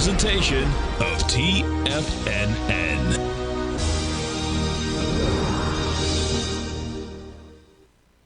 presentation of TFNN.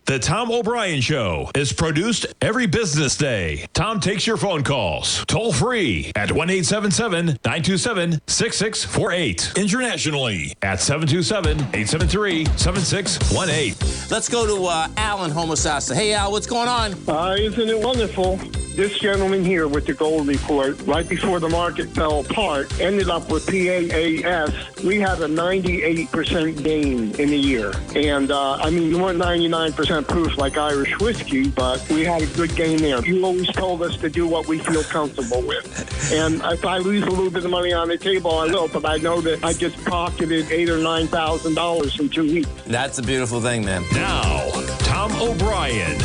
The Tom O'Brien Show is produced every business day. Tom takes your phone calls toll free at 1-877-927-6648. Internationally at 727-873-7618. Let's go to Al in Homosassa. Hey, Al, what's going on? Isn't it wonderful? This gentleman here with the gold report, right before the market fell apart, ended up with PAAS. We had a 98% gain in a year. And, you weren't 99% proof like Irish whiskey, but we had a good gain there. You always told us to do what we feel comfortable with. And if I lose a little bit of money on the table, I will, but I know that I just pocketed $8,000 or $9,000 in 2 weeks. That's a beautiful thing, man. Now, Tom O'Brien.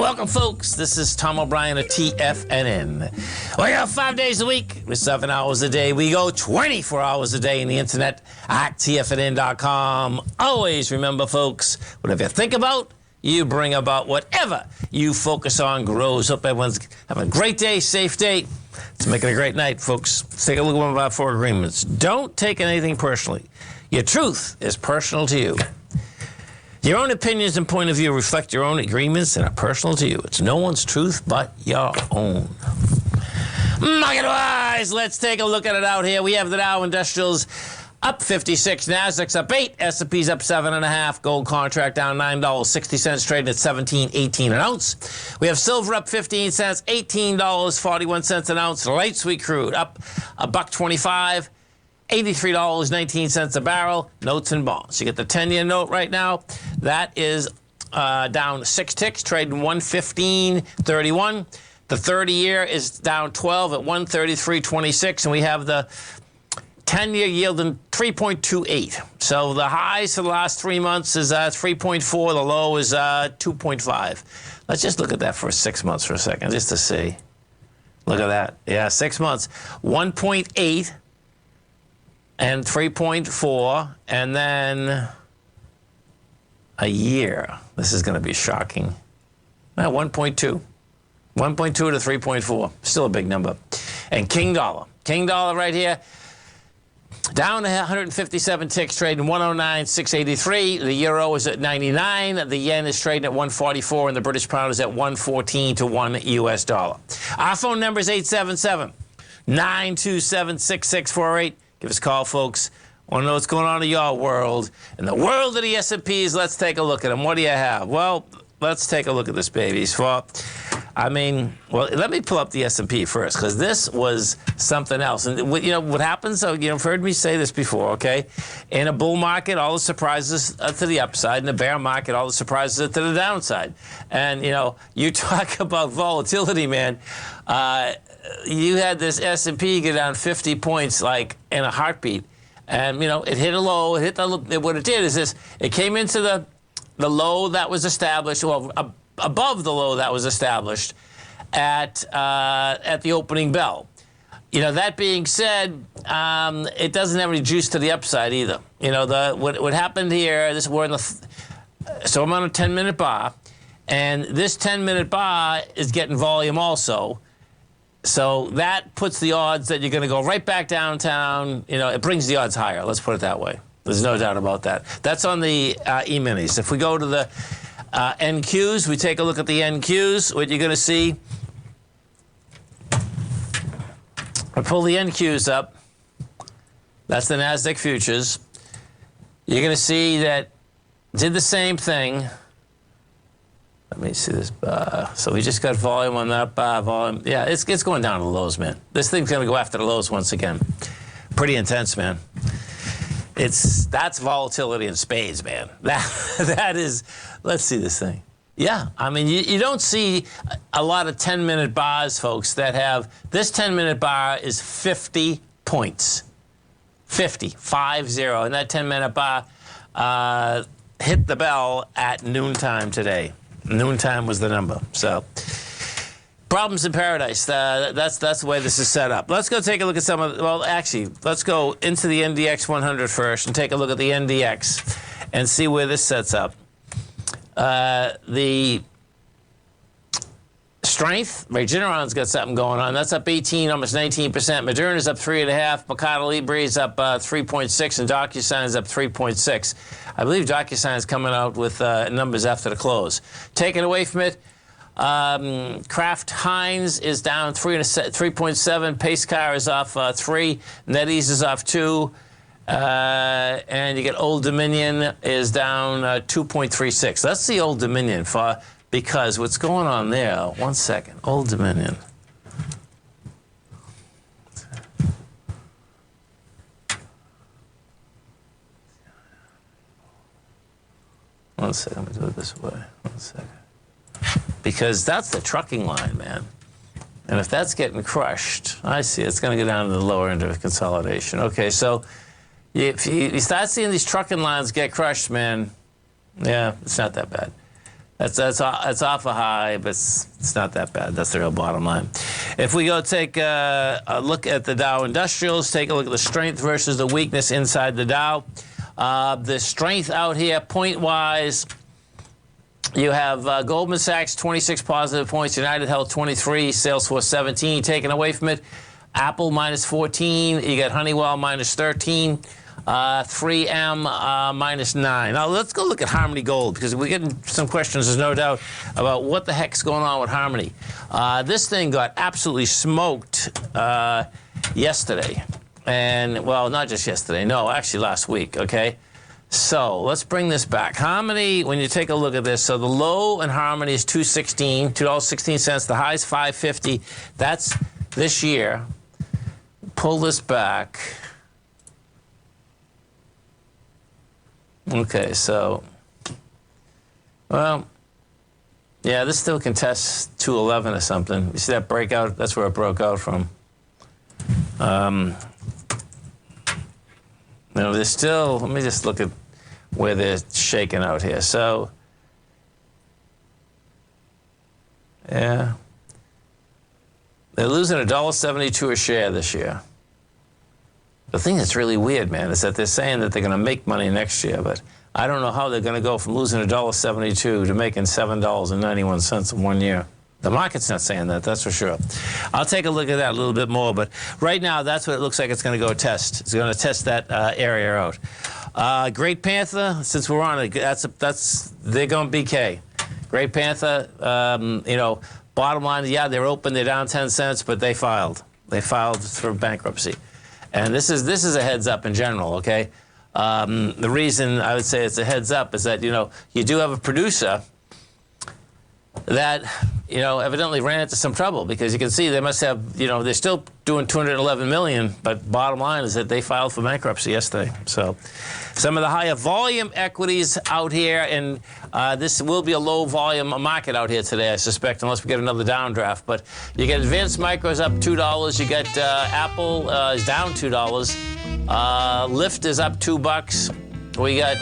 Welcome, folks. This is Tom O'Brien of TFNN. We go 5 days a week with 7 hours a day. We go 24 hours a day in the internet at TFNN.com. Always remember, folks, whatever you think about, you bring about. Whatever you focus on grows. Hope everyone's having a great day, safe day. Let's make it a great night, folks. Let's take a look at one of our 4 agreements. Don't take anything personally. Your truth is personal to you. Your own opinions and point of view reflect your own agreements and are personal to you. It's no one's truth but your own. Market-wise, let's take a look at it out here. We have the Dow Industrials up 56, Nasdaq's up 8, S&P's up 7.5, gold contract down $9.60, trading at $17.18 an ounce. We have silver up 15 cents, $18.41 an ounce. Light sweet crude up $1.25. $83.19 a barrel, notes and bonds. You get the 10-year note right now. That is down 6 ticks, trading 115.31. The 30-year is down 12 at 133.26, and we have the 10-year yielding 3.28. So the highs for the last 3 months is 3.4. The low is 2.5. Let's just look at that for 6 months for a second, just to see. Look at that. Yeah, 6 months. 1.8. And 3.4, and then a year. This is going to be shocking. 1.2. 1.2 to 3.4. Still a big number. And King Dollar. King Dollar right here. Down 157 ticks, trading 109.683. The euro is at 99. The yen is trading at 144, and the British pound is at 114 to $1 US. Our phone number is 877-927-6648. Give us a call, folks. Want to know what's going on in your world. In the world of the S&Ps, let's take a look at them. What do you have? Well, let's take a look at this, babies. Let me pull up the S&P first, because this was something else. And, what happens, you've heard me say this before, okay? In a bull market, all the surprises are to the upside. In a bear market, all the surprises are to the downside. And, you talk about volatility, man. You had this S&P go down 50 points like in a heartbeat. And, it hit a low. What it did is this. It came into the low that was established, above the low that was established at the opening bell. That being said, it doesn't have any juice to the upside either. What happened here, so I'm on a 10-minute bar, and this 10-minute bar is getting volume also. So that puts the odds that you're going to go right back downtown. It brings the odds higher. Let's put it that way. There's no doubt about that. That's on the E-minis. If we go to the NQs, we take a look at the NQs. What you're going to see, I pull the NQs up. That's the NASDAQ futures. You're going to see that did the same thing. Let me see this bar. So we just got volume on that bar. Volume. Yeah, it's going down to the lows, man. This thing's going to go after the lows once again. Pretty intense, man. That's volatility in spades, man. That is. Let's see this thing. Yeah, you don't see a lot of 10-minute bars, folks, that have this 10-minute bar is 50 points. 50, 50, and that 10-minute bar hit the bell at noontime today. Noontime was the number. So, problems in paradise. That's the way this is set up. Let's go take a look at let's go into the NDX 100 first and take a look at the NDX and see where this sets up. The Strength, Regeneron's got something going on. That's up 18, almost 19%. Moderna's up 3.5%. Mercado Libre's up 3.6%, and DocuSign's up 3.6%. I believe DocuSign's coming out with numbers after the close. Taken away from it, Kraft Heinz is down 3.7%. Pacecar is off 3%. NetEase is off 2%. And you get Old Dominion is down 2.36%. That's the Old Dominion because what's going on there, one second, Old Dominion. One second, let me do it this way. One second. Because that's the trucking line, man. And if that's getting crushed, I see it's going to go down to the lower end of consolidation. Okay, so if you start seeing these trucking lines get crushed, man, yeah, it's not that bad. It's off a high, but it's not that bad. That's the real bottom line. If we go take a look at the Dow Industrials, take a look at the strength versus the weakness inside the Dow. The strength out here, point-wise, you have Goldman Sachs, 26 positive points, United Health, 23, Salesforce, 17. Taken away from it, Apple, minus 14. You got Honeywell, minus 13. 3M, minus 9. Now, let's go look at Harmony Gold, because we're getting some questions, there's no doubt, about what the heck's going on with Harmony. This thing got absolutely smoked yesterday. And, well, not just yesterday. No, actually last week, okay? So let's bring this back. Harmony, when you take a look at this, so the low in Harmony is $2.16. The high is $5.50. That's this year. Pull this back. Okay, so, well, yeah, this still can test 211 or something. You see that breakout? That's where it broke out from. No, there's still, let me just look at where they're shaking out here. So, yeah, they're losing $1.72 a share this year. The thing that's really weird, man, is that they're saying that they're going to make money next year, but I don't know how they're going to go from losing $1.72 to making $7.91 in 1 year. The market's not saying that, that's for sure. I'll take a look at that a little bit more, but right now, that's what it looks like it's going to go test. It's going to test that area out. Great Panther, since we're on it, they're going BK. Great Panther, you know, bottom line, yeah, they're open, they're down 10 cents, but they filed. They filed for bankruptcy. And this is a heads up in general, okay? The reason I would say it's a heads up is that, you know, you do have a producer that, you know, evidently ran into some trouble, because you can see they must have, you know, they're still doing $211 million, but bottom line is that they filed for bankruptcy yesterday. So some of the higher volume equities out here, and this will be a low volume market out here today, I suspect, unless we get another downdraft. But you get Advanced Micros up $2. You get Apple is down $2. Lyft is up $2. We got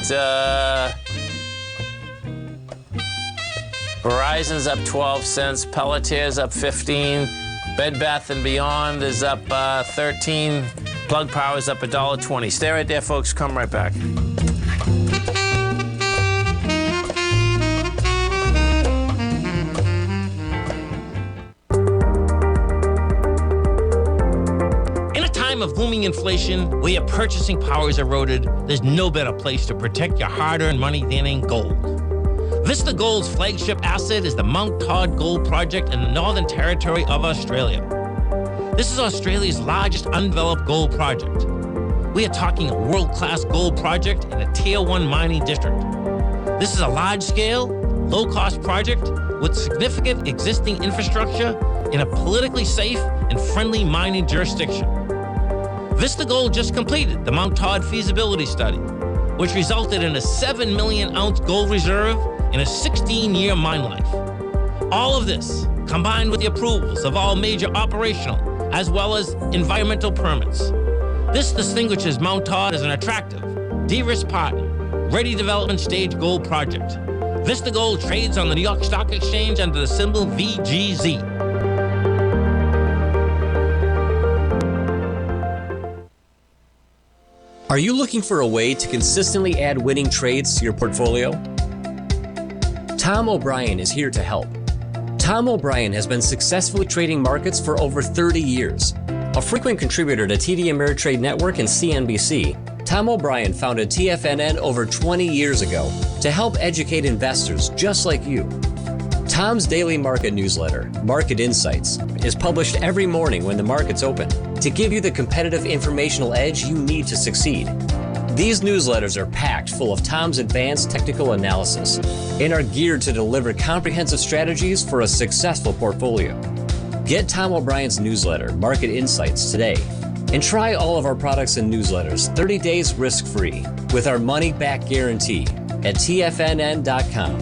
Verizon's up 12 cents. Pelletiers up 15. Bed Bath & Beyond is up 13. Plug Power's up $1.20. Stay right there, folks. Come right back. In a time of booming inflation, where your purchasing power is eroded, there's no better place to protect your hard-earned money than in gold. Vista Gold's flagship asset is the Mount Todd Gold Project in the Northern Territory of Australia. This is Australia's largest undeveloped gold project. We are talking a world-class gold project in a Tier 1 mining district. This is a large-scale, low-cost project with significant existing infrastructure in a politically safe and friendly mining jurisdiction. Vista Gold just completed the Mount Todd feasibility study, which resulted in a 7 million ounce gold reserve in a 16-year mine life. All of this, combined with the approvals of all major operational as well as environmental permits. This distinguishes Mount Todd as an attractive, de-risk partner, ready development stage gold project. Vista Gold trades on the New York Stock Exchange under the symbol VGZ. Are you looking for a way to consistently add winning trades to your portfolio? Tom O'Brien is here to help. Tom O'Brien has been successfully trading markets for over 30 years. A frequent contributor to TD Ameritrade Network and CNBC, Tom O'Brien founded TFNN over 20 years ago to help educate investors just like you. Tom's daily market newsletter, Market Insights, is published every morning when the markets open to give you the competitive informational edge you need to succeed. These newsletters are packed full of Tom's advanced technical analysis and are geared to deliver comprehensive strategies for a successful portfolio. Get Tom O'Brien's newsletter, Market Insights, today and try all of our products and newsletters 30 days risk-free with our money-back guarantee at TFNN.com.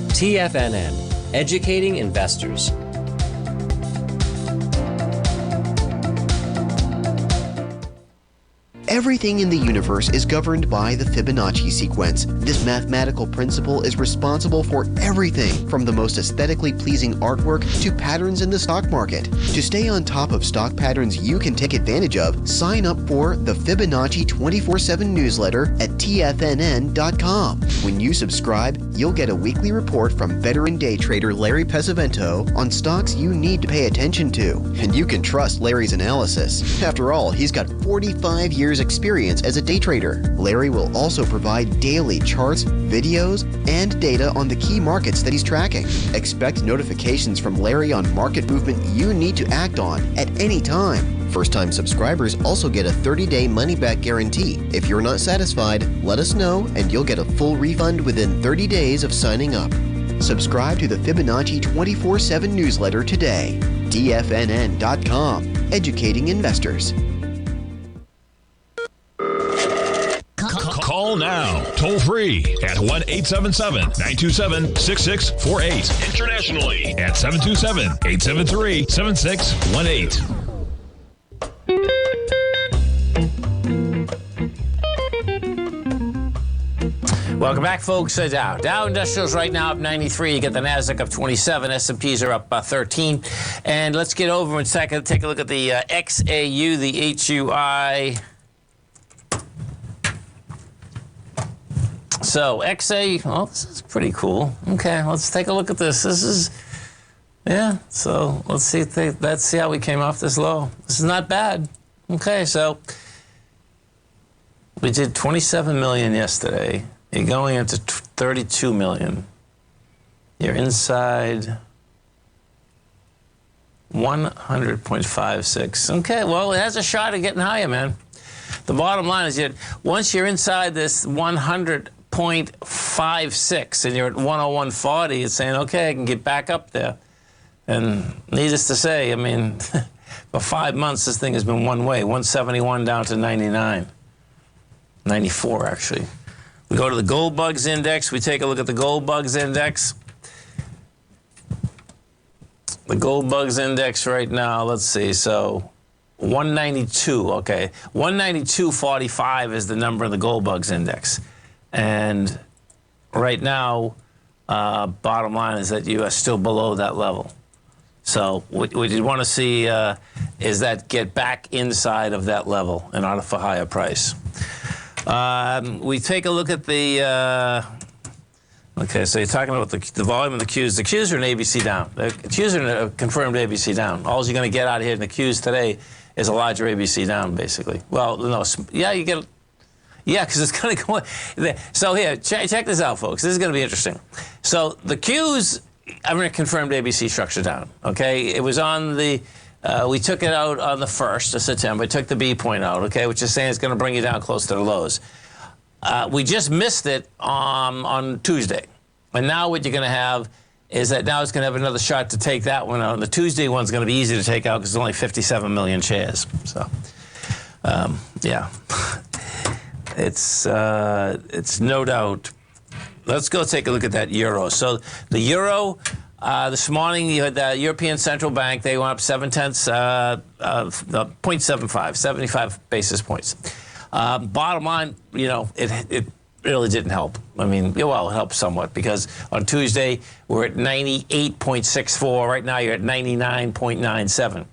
TFNN. Educating investors. Everything in the universe is governed by the Fibonacci sequence. This mathematical principle is responsible for everything from the most aesthetically pleasing artwork to patterns in the stock market. To stay on top of stock patterns you can take advantage of, sign up for the Fibonacci 24/7 newsletter at TFNN.com. When you subscribe, you'll get a weekly report from veteran day trader Larry Pesavento on stocks you need to pay attention to. And you can trust Larry's analysis. After all, he's got 45 years experience as a day trader. Larry will also provide daily charts, videos, and data on the key markets that he's tracking. Expect notifications from Larry on market movement you need to act on at any time. First-time subscribers also get a 30-day money-back guarantee. If you're not satisfied, let us know and you'll get a full refund within 30 days of signing up. Subscribe to the Fibonacci 24/7 newsletter today. TFNN.com. Educating investors. Call now, toll free at 1-877-927-6648. Internationally at 727-873-7618. Welcome back, folks. Dow Industrials right now up 93. You get the Nasdaq up 27. S&Ps are up 13. And let's get over and take a look at the XAU, the HUI. So XA, well, this is pretty cool. Okay, let's take a look at this. This is, yeah, so let's see how we came off this low. This is not bad. Okay, so we did 27 million yesterday. You're going into 32 million. You're inside 100.56. Okay, well, it has a shot at getting higher, man. The bottom line is once you're inside this 100.56 and you're at 101.40, it's saying, okay, I can get back up there. And needless to say, I mean, for 5 months, this thing has been one way, 171 down to 99. 94, actually. We go to the Gold Bugs Index. We take a look at the Gold Bugs Index. The Gold Bugs Index right now, let's see, so 192, okay. 192.45 is the number in the Gold Bugs Index. And right now, bottom line is that you are still below that level. So what you want to see is that get back inside of that level in order for higher price. We take a look at the, okay, so you're talking about the volume of the Qs. The Qs are an ABC down. The Qs are a confirmed ABC down. All you're going to get out of here in the Qs today is a larger ABC down, basically. Well, no, yeah, you get, yeah, because it's going to go, so here, check this out, folks. This is going to be interesting. So the Qs are a confirmed ABC structure down, okay? It was on the, we took it out on the 1st of September. We took the B point out, okay, which is saying it's going to bring you down close to the lows. We just missed it on Tuesday. And now what you're going to have is that now it's going to have another shot to take that one out. The Tuesday one's going to be easy to take out because there's only 57 million shares. So, yeah, it's no doubt. Let's go take a look at that euro. So the euro, this morning you had the European Central Bank. They went up 0.75, 75 basis points. Bottom line, you know, it really didn't help. I mean, well, it helped somewhat because on Tuesday we're at 98.64. Right now you're at 99.97.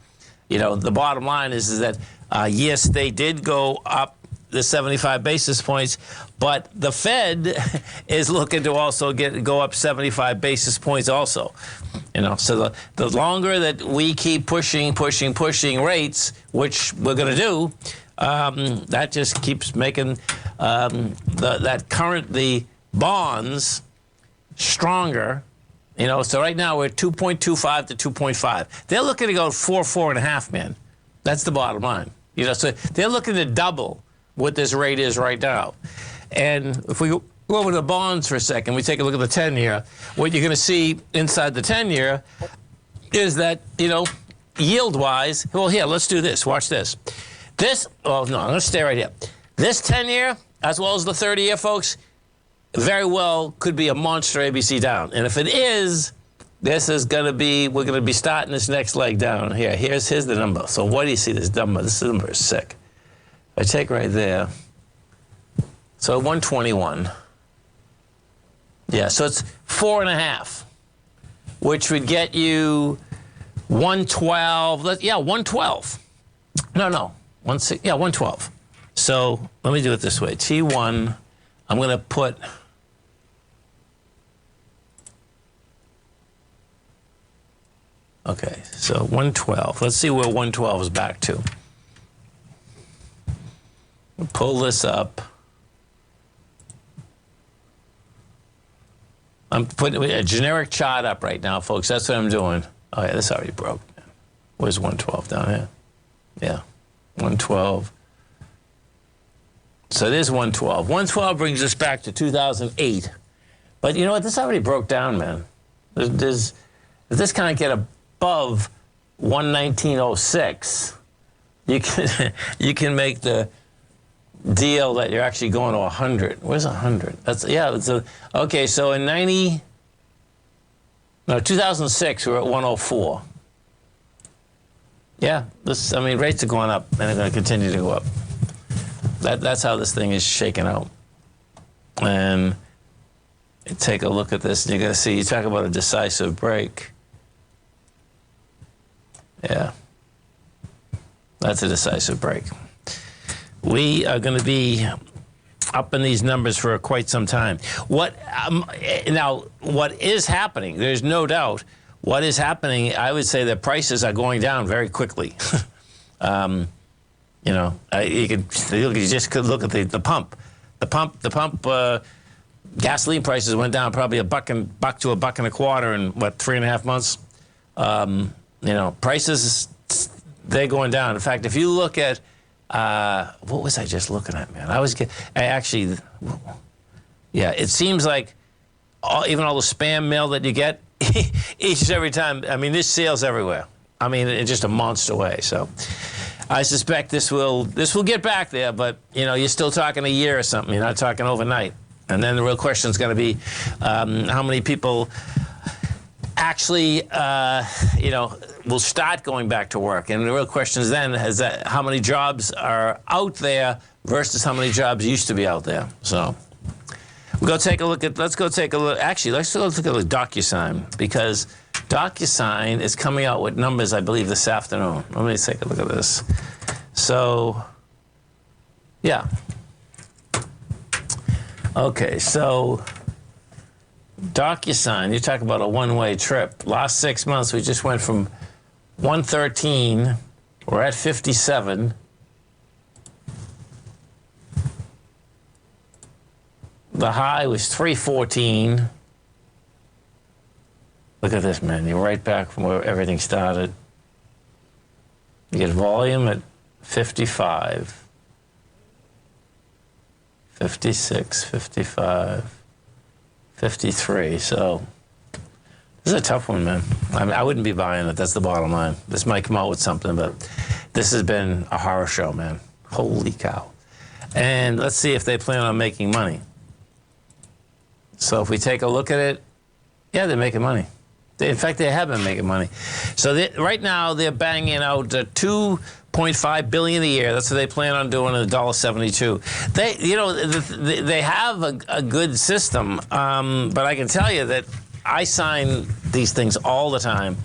You know, the bottom line is that, yes, they did go up the 75 basis points, but the Fed is looking to also go up 75 basis points also. So the longer that we keep pushing rates, which we're going to do, that just keeps making the bonds stronger. So right now we're 2.25 to 2.5. They're looking to go 4.5, man. That's the bottom line. So they're looking to double what this rate is right now. And if we go over to the bonds for a second, we take a look at the 10-year. What you're going to see inside the 10-year is that, yield-wise, well, here, let's do this. Watch this. I'm going to stay right here. This 10-year, as well as the 30-year, folks, very well could be a monster ABC down. And if it is, we're going to be starting this next leg down here. Here's the number. So what do you see this number? This number is sick. I take right there. So 121. Yeah, so it's 4.5, which would get you 112. 112. No. 112. So let me do it this way. T1, I'm going to put... Okay, so 112. Let's see where 112 is back to. We'll pull this up. I'm putting a generic chart up right now, folks. That's what I'm doing. Oh, yeah, this already broke. Where's 112 down here? Yeah, 112. So there's 112. 112 brings us back to 2008. But you know what? This already broke down, man. If this can't get above 119.06, you can make the deal that you're actually going to 100. Where's 100? Okay, so in 2006, we were at 104. Yeah, rates are going up, and they're going to continue to go up. That's how this thing is shaking out. And you take a look at this, and you're going to see, you talk about a decisive break. Yeah, that's a decisive break. We are going to be up in these numbers for quite some time. What is happening, there's no doubt, what is happening, I would say that prices are going down very quickly. You just could look at the pump. The pump, gasoline prices went down probably $1 to $1.25 in, 3.5 months? Prices, they're going down. In fact, if you look at, what was I just looking at, man? It seems like even all the spam mail that you get, each and every time, this sales everywhere. In just a monster way. So I suspect this will get back there, but, you're still talking a year or something. You're not talking overnight. And then the real question is going to be how many people actually, will start going back to work. And the real question is then is that how many jobs are out there versus how many jobs used to be out there. So let's go take a look at the DocuSign, because DocuSign is coming out with numbers, I believe, this afternoon. Let me take a look at this. So, yeah. Okay, so DocuSign, you talk about a one-way trip. Last 6 months, we just went from 113, we're at 57. The high was 314. Look at this, man. You're right back from where everything started. You get volume at 55, 56, 55, 53. So this is a tough one, man. I wouldn't be buying it. That's the bottom line. This might come out with something, but this has been a horror show, man. Holy cow. And let's see if they plan on making money. So if we take a look at it, yeah, they're making money. In fact, they have been making money. So right now, they're banging out $2.5 billion a year. That's what they plan on doing at $1.72. They have a good system, but I can tell you that I sign these things all the time,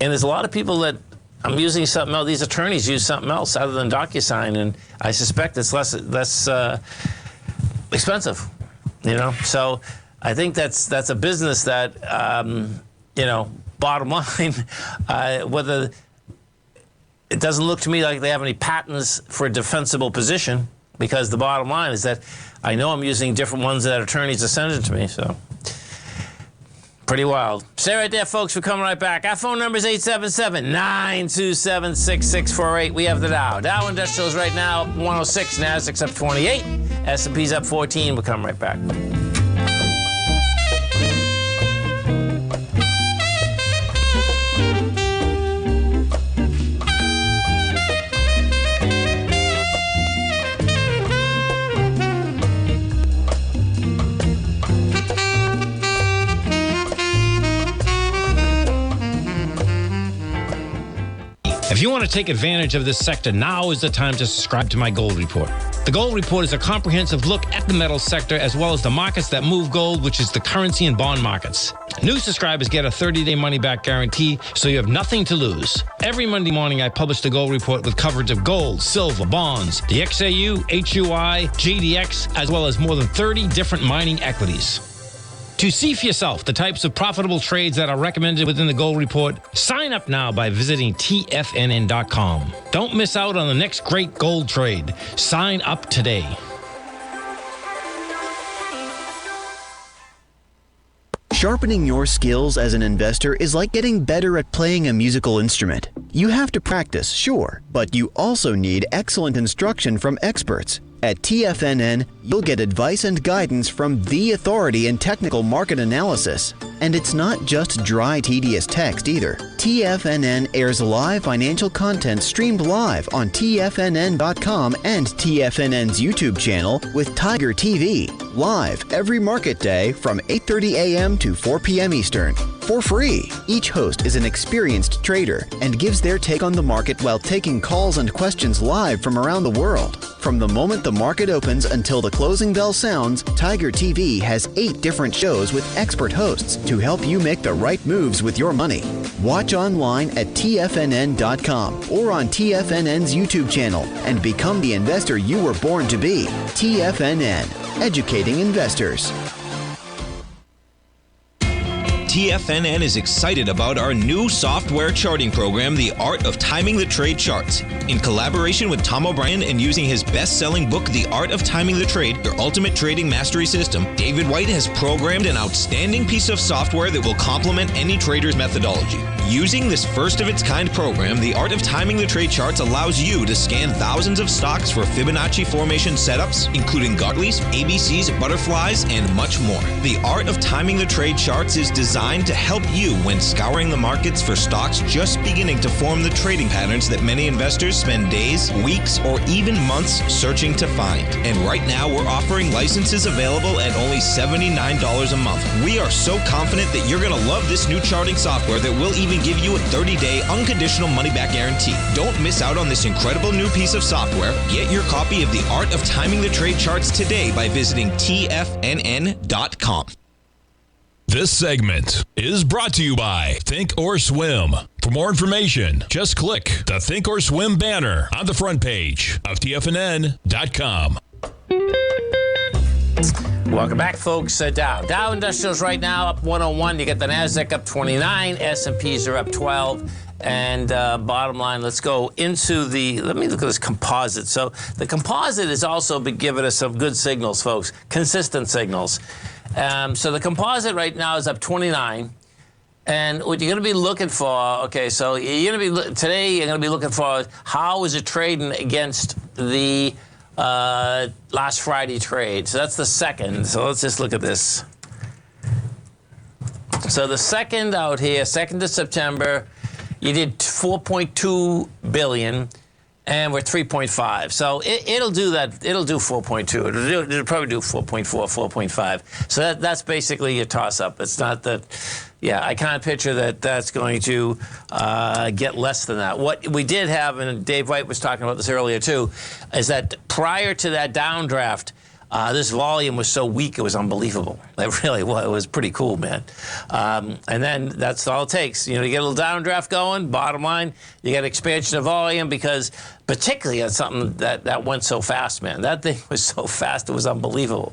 and there's a lot of people that I'm using something else. These attorneys use something else other than DocuSign, and I suspect it's less expensive. So I think that's a business that bottom line, whether it doesn't look to me like they have any patents for a defensible position, because the bottom line is that I know I'm using different ones that attorneys have sent it to me, so pretty wild. Stay right there, folks. We're coming right back. Our phone number is 877-927-6648. We have the Dow. Dow Industrials right now up 106, Nasdaq's up 28, S&P's up 14. We'll come right back. If you want to take advantage of this sector, now is the time to subscribe to my Gold Report. The Gold Report is a comprehensive look at the metals sector as well as the markets that move gold, which is the currency and bond markets. New subscribers get a 30-day money-back guarantee, so you have nothing to lose. Every Monday morning, I publish the Gold Report with coverage of gold, silver, bonds, the XAU, HUI, GDX, as well as more than 30 different mining equities. To see for yourself the types of profitable trades that are recommended within the Gold Report, sign up now by visiting TFNN.com. Don't miss out on the next great gold trade. Sign up today. Sharpening your skills as an investor is like getting better at playing a musical instrument. You have to practice, sure, but you also need excellent instruction from experts. At TFNN, you'll get advice and guidance from the authority in technical market analysis. And it's not just dry, tedious text either. TFNN airs live financial content streamed live on TFNN.com and TFNN's YouTube channel with Tiger TV, live every market day from 8:30 a.m. to 4 p.m. Eastern. For free. Each host is an experienced trader and gives their take on the market while taking calls and questions live from around the world. From the moment the market opens until the closing bell sounds, Tiger TV has 8 different shows with expert hosts to help you make the right moves with your money. Watch online at TFNN.com or on TFNN's YouTube channel and become the investor you were born to be. TFNN, educating investors. TFNN is excited about our new software charting program, The Art of Timing the Trade Charts. In collaboration with Tom O'Brien and using his best-selling book, The Art of Timing the Trade, Your Ultimate Trading Mastery System, David White has programmed an outstanding piece of software that will complement any trader's methodology. Using this first-of-its-kind program, The Art of Timing the Trade Charts allows you to scan thousands of stocks for Fibonacci formation setups, including Gartleys, ABCs, butterflies, and much more. The Art of Timing the Trade Charts is designed to help you when scouring the markets for stocks just beginning to form the trading patterns that many investors spend days, weeks, or even months searching to find. And right now, we're offering licenses available at only $79 a month. We are so confident that you're going to love this new charting software that will even give you a 30-day unconditional money-back guarantee. Don't miss out on this incredible new piece of software. Get your copy of The Art of Timing the Trade Charts today by visiting TFNN.com. This segment is brought to you by Thinkorswim. For more information, just click the Thinkorswim banner on the front page of TFNN.com. Welcome back, folks. Dow Industrials right now up 101. You get the Nasdaq up 29. S&Ps are up 12. And bottom line, let's go into let me look at this composite. So the composite has also been giving us some good signals, folks, consistent signals. So the composite right now is up 29. And what you're going to be looking for, okay, so today you're going to be looking for how is it trading against the last Friday trade. So that's the second. So let's just look at this. So the second out here, 2nd of September, you did 4.2 billion, and we're 3.5. So it'll do that. It'll do 4.2. It'll probably do 4.4, 4.5. So that's basically your toss-up. It's not that. Yeah, I can't picture that that's going to get less than that. What we did have, and Dave White was talking about this earlier too, is that prior to that downdraft, This volume was so weak, it was unbelievable. It really was. It was pretty cool, man. And then that's all it takes. You know, you get a little downdraft going, bottom line, you get expansion of volume because particularly on something that went so fast, man. That thing was so fast, it was unbelievable.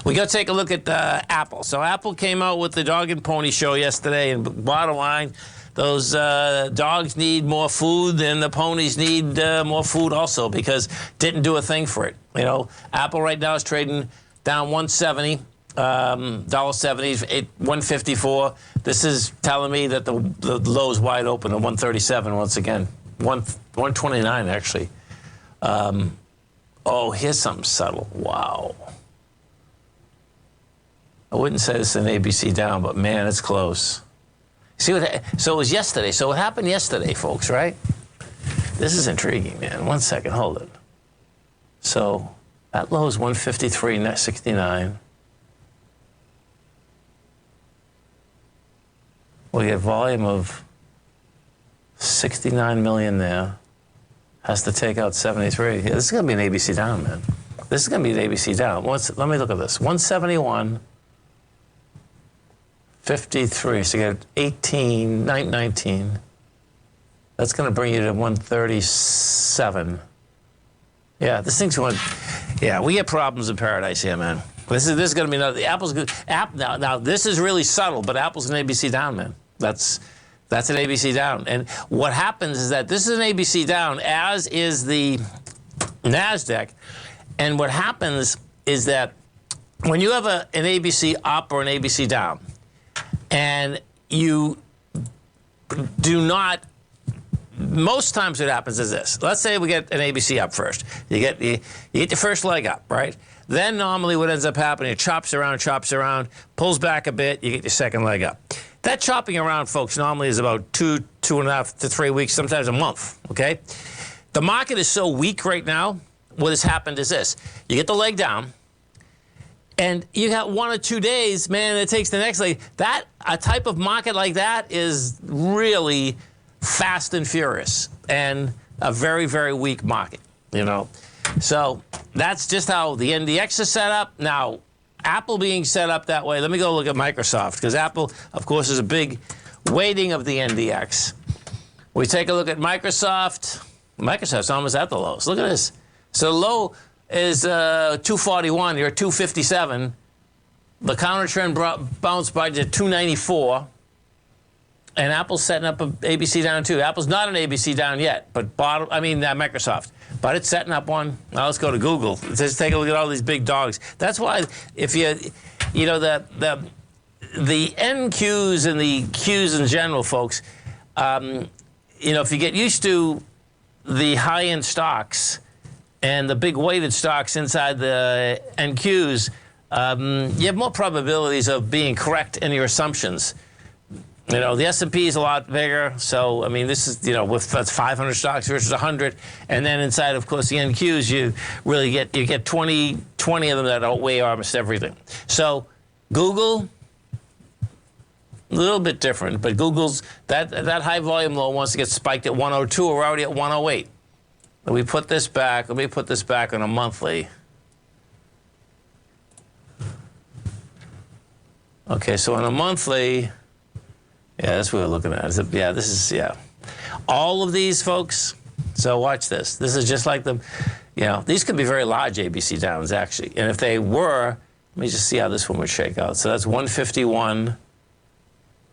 We got to take a look at Apple. So Apple came out with the dog and pony show yesterday, and bottom line, those dogs need more food, and the ponies need more food also because didn't do a thing for it. You know, Apple right now is trading down $1.70, $1.70, $1.54. This is telling me that the low is wide open at $1.37 once again, $1.29 actually. Oh, here's something subtle. Wow. I wouldn't say this is an ABC down, but man, it's close. See what? So it was yesterday. So what happened yesterday, folks? Right? This is intriguing, man. 1 second, hold it. So that low is 153.69. We get volume of 69 million there. Has to take out 73. Yeah, this is going to be an ABC down, man. This is going to be an ABC down. Let me look at this. 171. 53, so you get 18, 19. That's going to bring you to 137. Yeah, this thing's going. Yeah, we get problems in paradise here, man. This is going to be another. The Apple's good. Now this is really subtle, but Apple's an ABC down, man. That's an ABC down. And what happens is that this is an ABC down, as is the NASDAQ. And what happens is that when you have an ABC up or an ABC down, and you do not, most times what happens is this. Let's say we get an ABC up first. You get your first leg up, right? Then normally what ends up happening, it chops around, pulls back a bit, you get your second leg up. That chopping around, folks, normally is about 2.5 to 3 weeks, sometimes a month, okay? The market is so weak right now, what has happened is this. You get the leg down, and you got 1 or 2 days, man, it takes the next leg. A type of market like that is really fast and furious and a very, very weak market, you know. So that's just how the NDX is set up. Now, Apple being set up that way, let me go look at Microsoft, because Apple, of course, is a big weighting of the NDX. We take a look at Microsoft. Microsoft's almost at the lows. Look at this. So low is 241, you're at 257. The counter trend bounced by to 294. And Apple's setting up an ABC down too. Apple's not an ABC down yet, but Microsoft. But it's setting up one. Now let's go to Google. Let's take a look at all these big dogs. That's why if the NQs and the Qs in general, folks, if you get used to the high-end stocks and the big weighted stocks inside the NQs, you have more probabilities of being correct in your assumptions. You know, the S&P is a lot bigger, so, I mean, this is, that's 500 stocks versus 100, and then inside, of course, the NQs, you really get 20 of them that outweigh almost everything. So, Google, a little bit different, but Google's, that high volume low wants to get spiked at 102, we're already at 108. Let me put this back on a monthly. Okay, so on a monthly, yeah, that's what we're looking at. All of these, folks, so watch this. This is just like these could be very large ABC downs, actually. And if they were, let me just see how this one would shake out. So that's 151.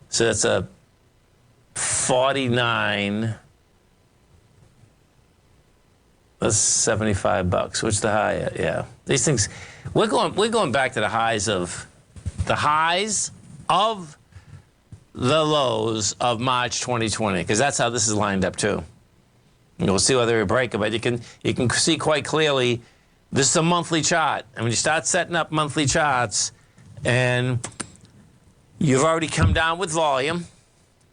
So that's a 49. That's $75. What's the high at? Yeah. These things, we're going back to the highs of the lows of March 2020, because that's how this is lined up too. And we'll see whether we break it, but you can see quite clearly this is a monthly chart. And when you start setting up monthly charts and you've already come down with volume,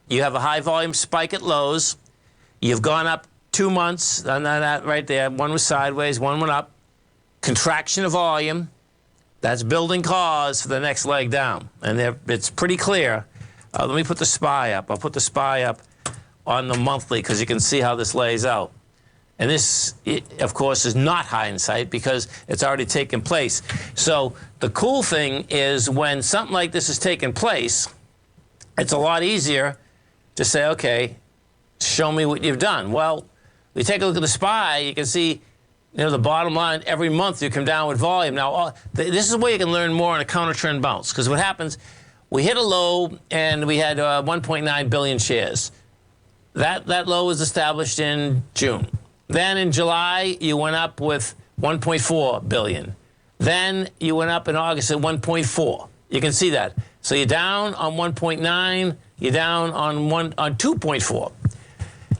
you have a high volume spike at lows, you've gone up 2 months, and that right there, one was sideways, one went up, contraction of volume, that's building cause for the next leg down. And it's pretty clear. Let me put the SPY up. I'll put the SPY up on the monthly because you can see how this lays out. And this, of course, is not hindsight because it's already taken place. So the cool thing is when something like this has taken place, it's a lot easier to say, okay, show me what you've done. Well, we take a look at the SPY, you can see, the bottom line, every month you come down with volume. Now, this is where you can learn more on a counter trend bounce, because what happens, we hit a low and we had 1.9 billion shares. That low was established in June. Then in July, you went up with 1.4 billion. Then you went up in August at 1.4. You can see that. So you're down on 1.9, you're down on 2.4.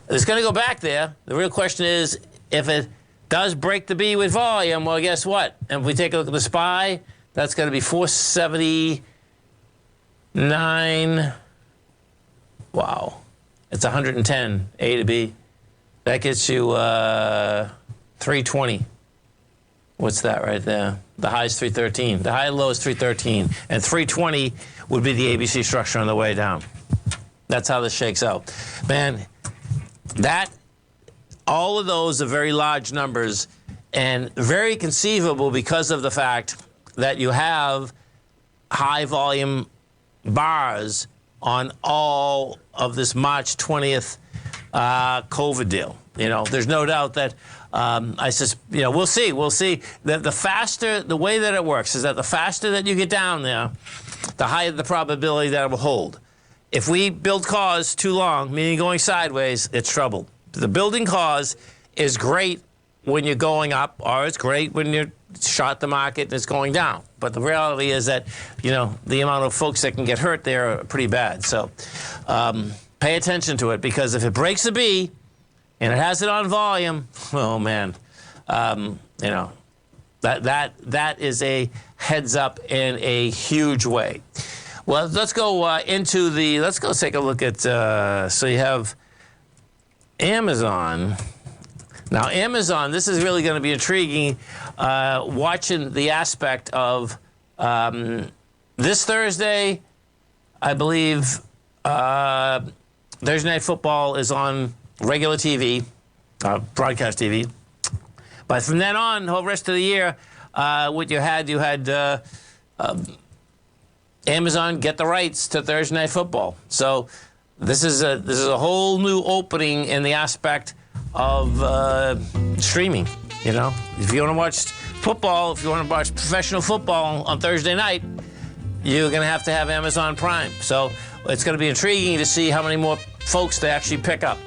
It's going to go back there. The real question is, if it does break the B with volume, well, guess what? And if we take a look at the SPY, that's going to be 479. Wow. It's 110 A to B. That gets you 320. What's that right there? The high is 313. The high and low is 313. And 320 would be the ABC structure on the way down. That's how this shakes out. Man, all of those are very large numbers and very conceivable because of the fact that you have high volume bars on all of this March 20th COVID deal. There's no doubt that we'll see. The way that it works is that the faster that you get down there, the higher the probability that it will hold. If we build cause too long, meaning going sideways, it's trouble. The building cause is great when you're going up, or it's great when you're short the market and it's going down. But the reality is that, the amount of folks that can get hurt there are pretty bad. So pay attention to it, because if it breaks a B and it has it on volume, oh man, that is a heads up in a huge way. Well, let's go let's go take a look at, so you have Amazon. Now, Amazon, this is really going to be intriguing, watching the aspect of this Thursday, I believe, Thursday Night Football is on regular TV, broadcast TV. But from then on, the whole rest of the year, what you had Amazon get the rights to Thursday Night Football. So this is a whole new opening in the aspect of streaming. If you want to watch football, if you want to watch professional football on Thursday night, you're going to have Amazon Prime. So it's going to be intriguing to see how many more folks they actually pick up.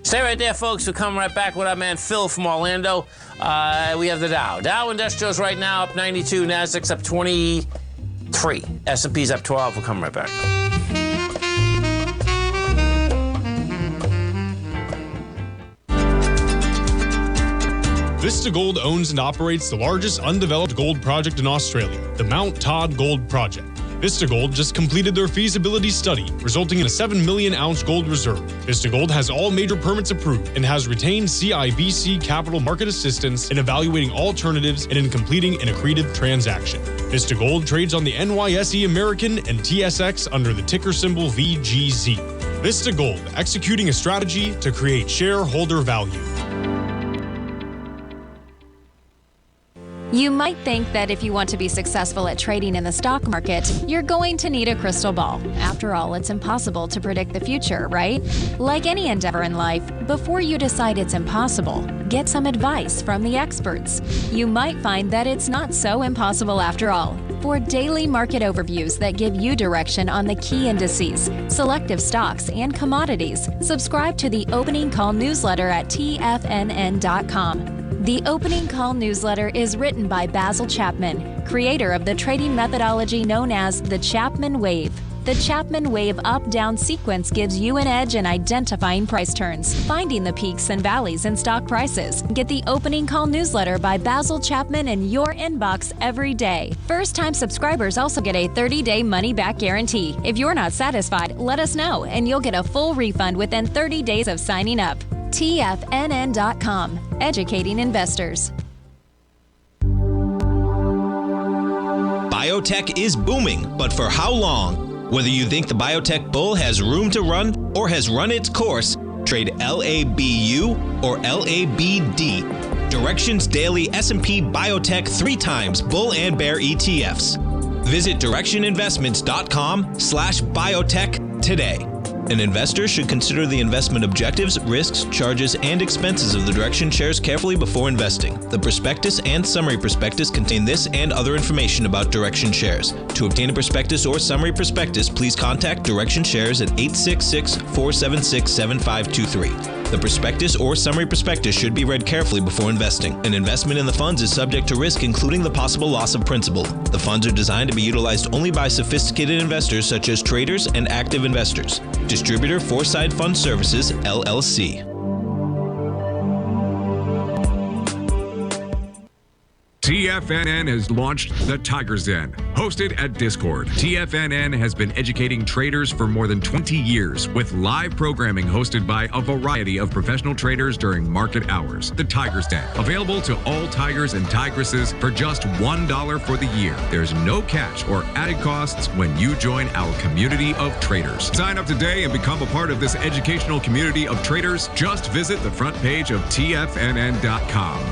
Stay right there, folks. We'll come right back with our man Phil from Orlando. We have the Dow. Dow Industrials right now up 92, Nasdaq's up 23, S&P's up 12. We'll come right back. Vista Gold owns and operates the largest undeveloped gold project in Australia, the Mount Todd Gold Project. Vista Gold just completed their feasibility study, resulting in a 7 million ounce gold reserve. Vista Gold has all major permits approved and has retained CIBC capital market assistance in evaluating alternatives and in completing an accretive transaction. Vista Gold trades on the NYSE American and TSX under the ticker symbol VGZ. Vista Gold, executing a strategy to create shareholder value. You might think that if you want to be successful at trading in the stock market, you're going to need a crystal ball. After all, it's impossible to predict the future, right? Like any endeavor in life, before you decide it's impossible, get some advice from the experts. You might find that it's not so impossible after all. For daily market overviews that give you direction on the key indices, selective stocks, and commodities, subscribe to the Opening Call newsletter at TFNN.com. The Opening Call newsletter is written by Basil Chapman, creator of the trading methodology known as the Chapman Wave. The Chapman Wave up-down sequence gives you an edge in identifying price turns, finding the peaks and valleys in stock prices. Get the Opening Call newsletter by Basil Chapman in your inbox every day. First-time subscribers also get a 30-day money-back guarantee. If you're not satisfied, let us know, and you'll get a full refund within 30 days of signing up. TFNN.com, educating investors. Biotech is booming, but for how long? Whether you think the biotech bull has room to run or has run its course, trade LABU or LABD. Directions Daily S&P Biotech 3 times bull and bear ETFs. Visit directioninvestments.com/biotech today. An investor should consider the investment objectives, risks, charges, and expenses of the Direction shares carefully before investing. The prospectus and summary prospectus contain this and other information about Direction shares. To obtain a prospectus or summary prospectus, please contact Direction shares at 866-476-7523. The prospectus or summary prospectus should be read carefully before investing. An investment in the funds is subject to risk, including the possible loss of principal. The funds are designed to be utilized only by sophisticated investors such as traders and active investors. Distributor Foreside Fund Services, LLC. TFNN has launched the Tiger's Den. Hosted at Discord, TFNN has been educating traders for more than 20 years with live programming hosted by a variety of professional traders during market hours. The Tiger's Den, available to all tigers and tigresses for just $1 for the year. There's no catch or added costs when you join our community of traders. Sign up today and become a part of this educational community of traders. Just visit the front page of TFNN.com.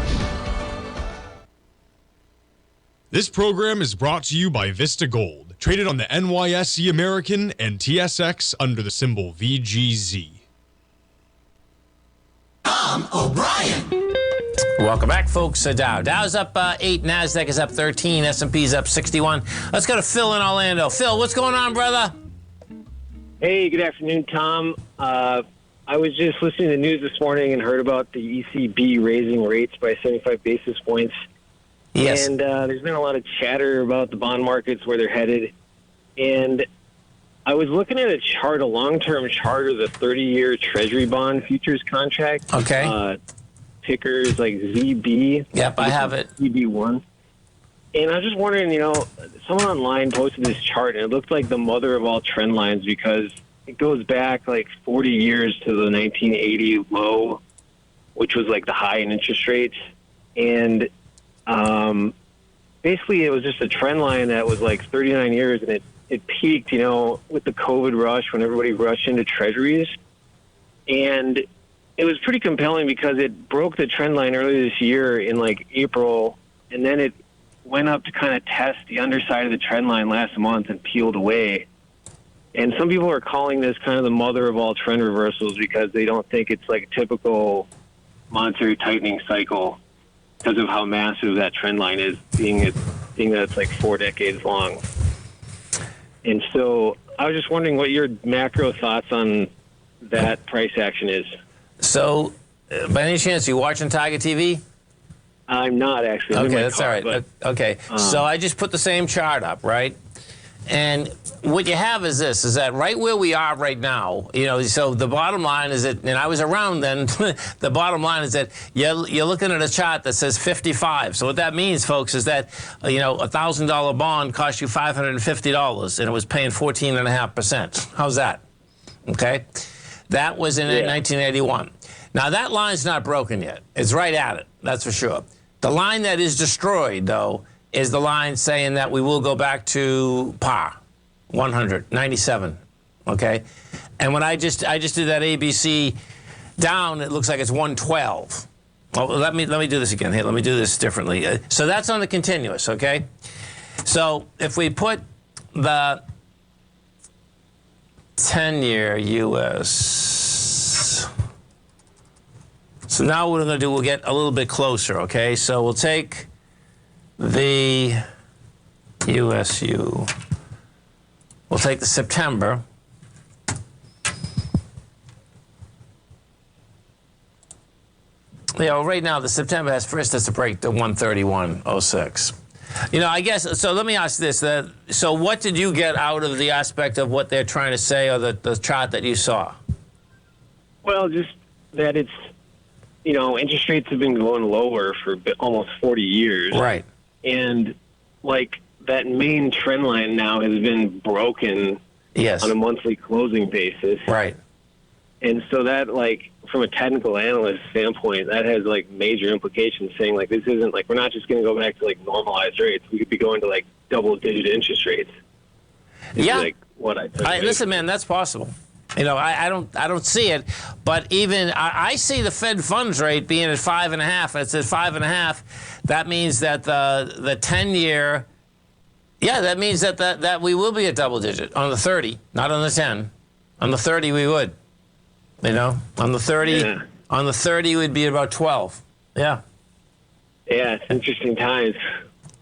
This program is brought to you by Vista Gold, traded on the NYSE American and TSX under the symbol VGZ. Tom O'Brien. Welcome back, folks. Dow's up 8, NASDAQ is up 13, S&P's up 61. Let's go to Phil in Orlando. Phil, what's going on, brother? Hey, good afternoon, Tom. I was just listening to the news this morning and heard about the ECB raising rates by 75 basis points. Yes. And there's been a lot of chatter about the bond markets, where they're headed. And I was looking at a chart, a long-term chart of the 30-year Treasury bond futures contract. Okay. Ticker is like ZB. Yep, I have it. ZB1. And I was just wondering, someone online posted this chart, and it looked like the mother of all trend lines because it goes back like 40 years to the 1980 low, which was like the high in interest rates. And basically it was just a trend line that was like 39 years, and it peaked, with the COVID rush when everybody rushed into treasuries. And it was pretty compelling because it broke the trend line earlier this year in like April, and then it went up to kind of test the underside of the trend line last month and peeled away. And some people are calling this kind of the mother of all trend reversals because they don't think it's like a typical monetary tightening cycle, because of how massive that trend line is, being that it's like 4 decades long. And so I was just wondering what your macro thoughts on that price action is. So, by any chance, you watching Tiger TV? I'm not, actually. Okay, that's all right. Okay, so I just put the same chart up, right? And what you have is this, is that right where we are right now, so the bottom line is that, and I was around then, the bottom line is that you're looking at a chart that says 55. So what that means, folks, is that, a $1,000 bond cost you $550, and it was paying 14.5%. How's that? Okay? That was in 1981. Now, that line's not broken yet. It's right at it, that's for sure. The line that is destroyed, though, is the line saying that we will go back to par, 197, okay? And when I just did that ABC down, it looks like it's 112. Well, let me do this again. Here, let me do this differently. So that's on the continuous, okay? So if we put the 10-year U.S. So now what we're going to do, we'll get a little bit closer, okay? So we'll take the USU. We'll take the September. Right now the September has to break the 131.06. I guess, so let me ask this. So what did you get out of the aspect of what they're trying to say, or the chart that you saw? Well, just that it's, interest rates have been going lower for almost 40 years. Right. And like that main trend line now has been broken on a monthly closing basis. Right. And so that, like, from a technical analyst standpoint, that has like major implications, saying like this isn't like, we're not just going to go back to like normalized rates. We could be going to like double-digit interest rates. Yeah. Like what listen, man, that's possible. You know, I don't see it, but even I see the Fed funds rate being at 5.5. It's at 5.5. That means that the 10-year, that means that we will be a double digit on the 30, not on the 10. On the 30, we would. You know, on the 30, we'd be about 12. Yeah. Yeah, it's interesting times.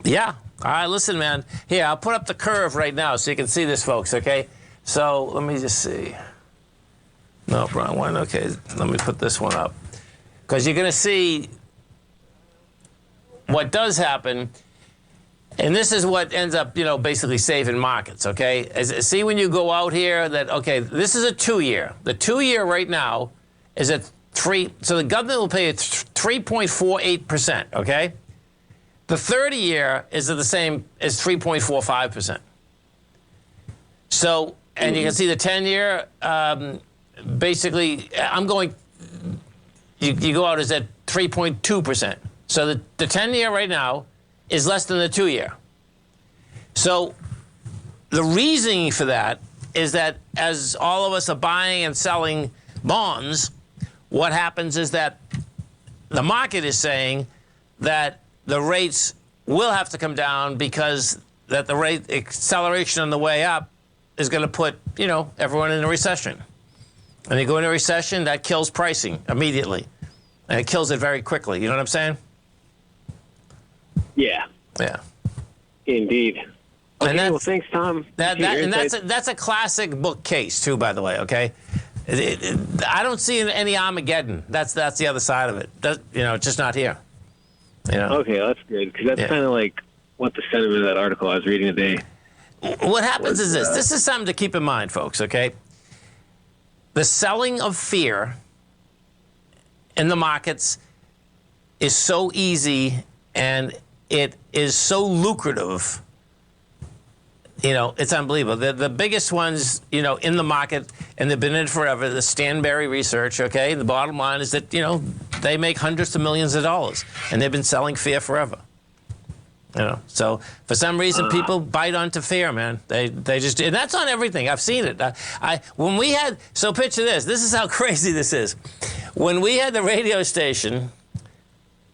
Yeah. All right, listen, man. Here, I'll put up the curve right now so you can see this, folks. Okay. So let me just see. No, wrong one. Okay, let me put this one up. Because you're going to see what does happen, and this is what ends up, you know, basically saving markets, okay? See when you go out here that, okay, this is a 2-year. The 2-year right now is at 3, so the government will pay 3.48%, okay? The 30-year is at the same as 3.45%. So, and you can see the 10-year, basically, I'm going, you go out is at 3.2%. So the 10-year right now is less than the 2-year. So the reasoning for that is that as all of us are buying and selling bonds, what happens is that the market is saying that the rates will have to come down because that the rate acceleration on the way up is going to put, you know, everyone in a recession. And you go into a recession, that kills pricing immediately. And it kills it very quickly. You know what I'm saying? Yeah. Yeah. Indeed. Okay, well, thanks, Tom. That's a classic book case, too, by the way, okay? I don't see any Armageddon. That's the other side of it. You know, it's just not here. You know? Okay, that's good, because that's kind of like what the sentiment of that article I was reading today. What happens is this. This is something to keep in mind, folks, okay? The selling of fear in the markets is so easy and it is so lucrative. You know, it's unbelievable. The biggest ones, you know, in the market, and they've been in it forever, the Stanberry Research, okay? The bottom line is that, you know, they make hundreds of millions of dollars, and they've been selling fear forever. You know, so for some reason, people bite onto fear, man. They just, and that's on everything. I've seen it. When we had, so picture this. This is how crazy this is. When we had the radio station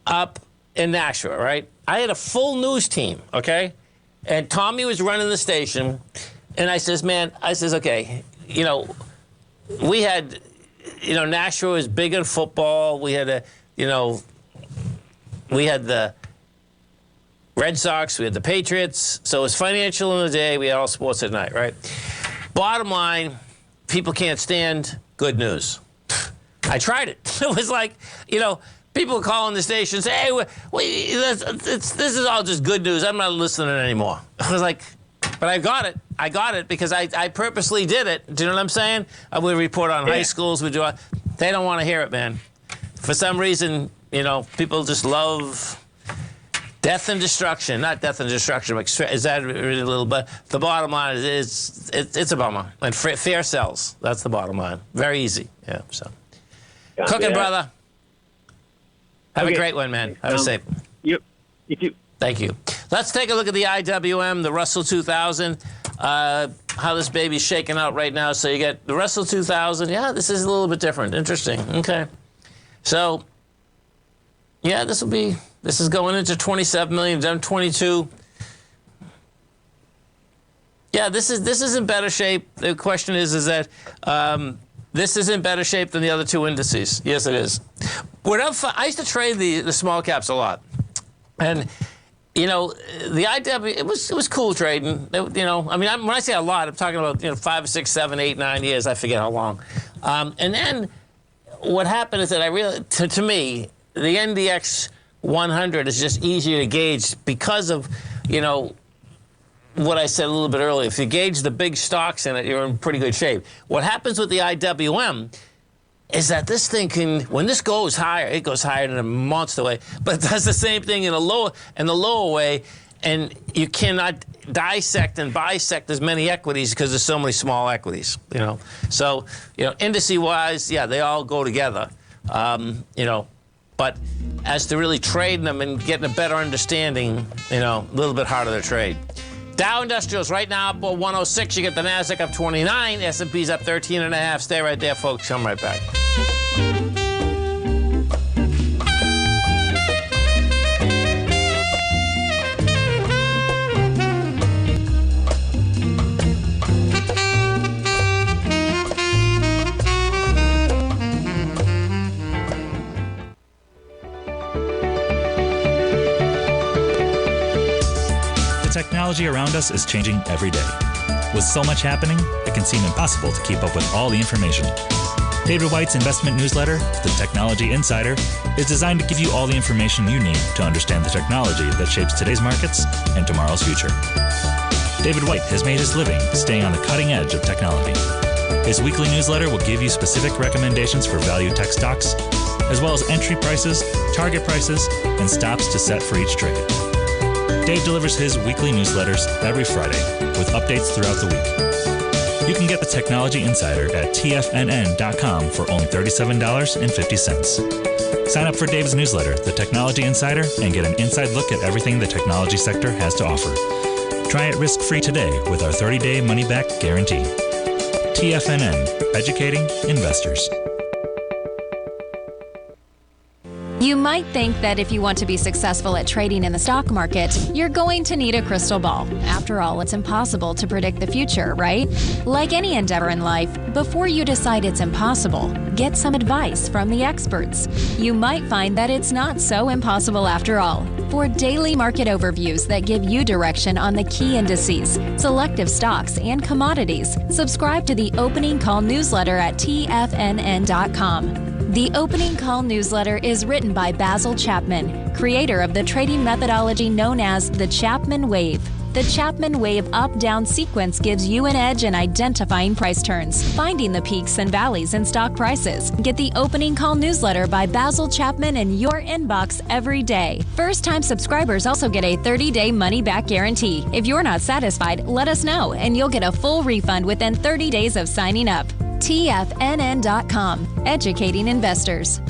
up in Nashua, right? I had a full news team, okay? And Tommy was running the station, and I says, okay, you know, we had, you know, Nashua was big in football. We had we had the Red Sox, we had the Patriots, so it was financial in the day, we had all sports at night, right? Bottom line, people can't stand good news. I tried it. It was like, you know, people calling the station say, hey, this is all just good news. I'm not listening anymore. I was like, but I got it. I got it because I purposely did it. Do you know what I'm saying? I would report on high schools. They don't want to hear it, man. For some reason, you know, people just love death and destruction. Not death and destruction, but exaggerated a little, but the bottom line is it's a bummer. And fear sells. That's the bottom line. Very easy. Yeah, so. Cooking, brother. Have a great one, man. Have a safe one. Yep. You too. Thank you. Let's take a look at the IWM, the Russell 2000, how this baby's shaking out right now. So you get the Russell 2000. Yeah, this is a little bit different. Interesting. Okay. So, yeah, this is going into 27 million, done 22. Yeah, this is in better shape. The question is that this is in better shape than the other two indices. Yes, it is. I used to trade the small caps a lot, and you know the IW it was cool trading. You know, I mean, when I say a lot, I'm talking about 5, 6, 7, 8, 9 years. I forget how long. And then what happened is that I really, to me, the NDX 100 is just easier to gauge because of what I said a little bit earlier. If you gauge the big stocks in it, you're in pretty good shape. What happens with the IWM is that this thing when this goes higher, it goes higher in a monster way, but it does the same thing in the lower way, and you cannot dissect and bisect as many equities because there's so many small equities, So, indice-wise, yeah, they all go together, but as to really trading them and getting a better understanding, a little bit harder to trade. Dow Industrials right now up 106. You get the Nasdaq up 29. S&P's up 13.5. Stay right there, folks. Come right back. Technology around us is changing every day. With so much happening, it can seem impossible to keep up with all the information. David White's investment newsletter, The Technology Insider, is designed to give you all the information you need to understand the technology that shapes today's markets and tomorrow's future. David White has made his living staying on the cutting edge of technology. His weekly newsletter will give you specific recommendations for value tech stocks, as well as entry prices, target prices, and stops to set for each trade. Dave delivers his weekly newsletters every Friday with updates throughout the week. You can get the Technology Insider at TFNN.com for only $37.50. Sign up for Dave's newsletter, The Technology Insider, and get an inside look at everything the technology sector has to offer. Try it risk-free today with our 30-day money-back guarantee. TFNN, educating investors. You might think that if you want to be successful at trading in the stock market, you're going to need a crystal ball. After all, it's impossible to predict the future, right? Like any endeavor in life, before you decide it's impossible, get some advice from the experts. You might find that it's not so impossible after all. For daily market overviews that give you direction on the key indices, selective stocks, and commodities, subscribe to the Opening Call newsletter at TFNN.com. The Opening Call newsletter is written by Basil Chapman, creator of the trading methodology known as the Chapman Wave. The Chapman Wave up-down sequence gives you an edge in identifying price turns, finding the peaks and valleys in stock prices. Get the Opening Call newsletter by Basil Chapman in your inbox every day. First-time subscribers also get a 30-day money-back guarantee. If you're not satisfied, let us know, and you'll get a full refund within 30 days of signing up. TFNN.com, educating investors.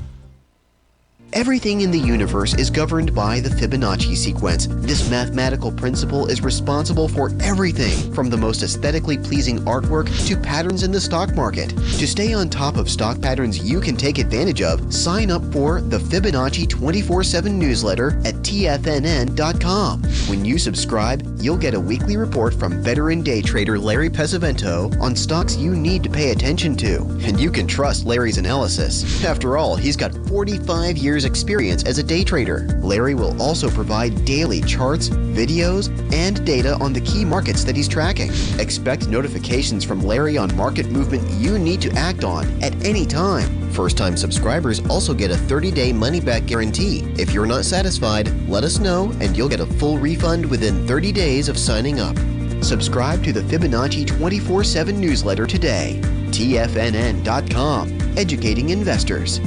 Everything in the universe is governed by the Fibonacci sequence. This mathematical principle is responsible for everything from the most aesthetically pleasing artwork to patterns in the stock market. To stay on top of stock patterns you can take advantage of, sign up for the Fibonacci 24/7 newsletter at TFNN.com. When you subscribe, you'll get a weekly report from veteran day trader Larry Pesavento on stocks you need to pay attention to. And you can trust Larry's analysis. After all, he's got 45 years experience as a day trader. Larry will also provide daily charts, videos, and data on the key markets that he's tracking. Expect notifications from Larry on market movement you need to act on at any time. First-time subscribers also get a 30-day money-back guarantee. If you're not satisfied, let us know and you'll get a full refund within 30 days of signing up. Subscribe to the Fibonacci 24/7 newsletter today. TFNN.com, educating investors.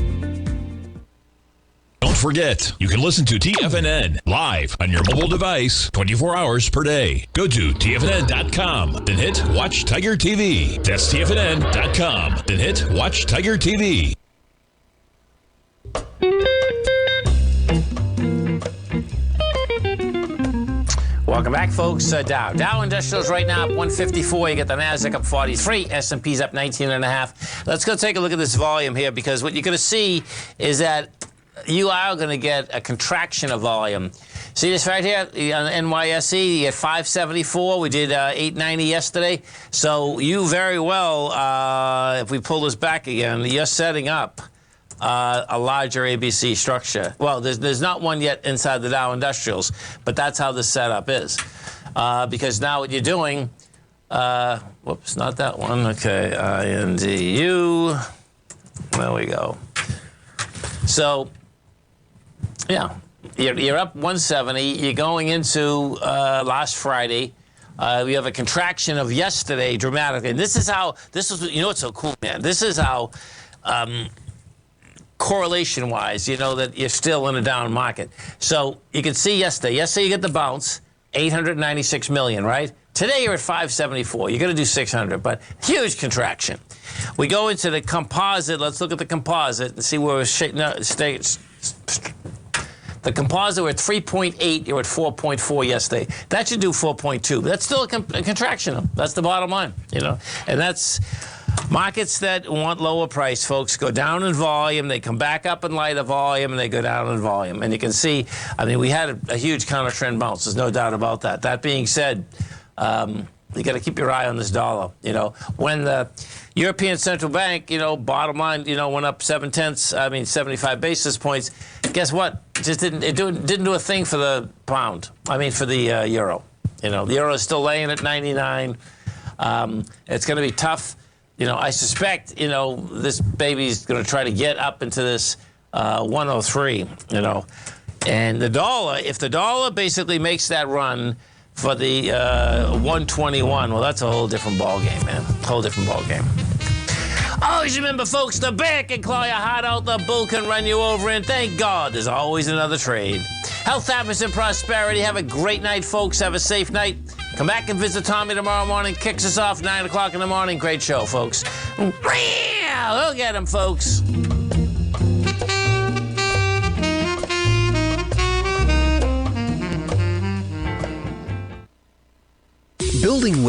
Don't forget, you can listen to TFNN live on your mobile device 24 hours per day. Go to TFNN.com, then hit Watch Tiger TV. That's TFNN.com, then hit Watch Tiger TV. Welcome back, folks. Dow Industrials right now up 154. You get the Nasdaq up 43. S&P's up 19.5. Let's go take a look at this volume here, because what you're going to see is that you are going to get a contraction of volume. See this right here on the NYSE, you get 574. We did 890 yesterday. So you very well, if we pull this back again, you're setting up a larger ABC structure. Well, there's not one yet inside the Dow Industrials, but that's how the setup is. Because now what you're doing, whoops, not that one. Okay, INDU. There we go. So, yeah, you're up 170. You're going into last Friday. We have a contraction of yesterday dramatically. And this is, you know what's so cool, man? This is how, correlation-wise, you know that you're still in a down market. So you can see yesterday you get the bounce, 896 million, right? Today you're at 574. You're going to do 600, but huge contraction. We go into the composite. Let's look at the composite and see where we're The composite were at 3.8. You're at 4.4 yesterday. That should do 4.2. But that's still a contraction. That's the bottom line, you know. And that's markets that want lower price, folks, go down in volume. They come back up in lighter volume, and they go down in volume. And you can see, I mean, we had a huge counter trend bounce. There's no doubt about that. That being said, you got to keep your eye on this dollar. You know, when the European Central Bank, you know, bottom line, you know, went up 75 basis points. Guess what? Just didn't do a thing for the pound. I mean, for the euro. You know, the euro is still laying at 99. It's going to be tough. You know, I suspect, you know, this baby's going to try to get up into this 103. You know, and the dollar, if the dollar basically makes that run for the 121, well, that's a whole different ball game, man. Whole different ball game. Always remember, folks, the bear can claw your heart out, the bull can run you over, and thank God there's always another trade. Health, happiness, and prosperity. Have a great night, folks. Have a safe night. Come back and visit Tommy tomorrow morning. Kicks us off 9 o'clock in the morning. Great show, folks. Look at him, folks. Building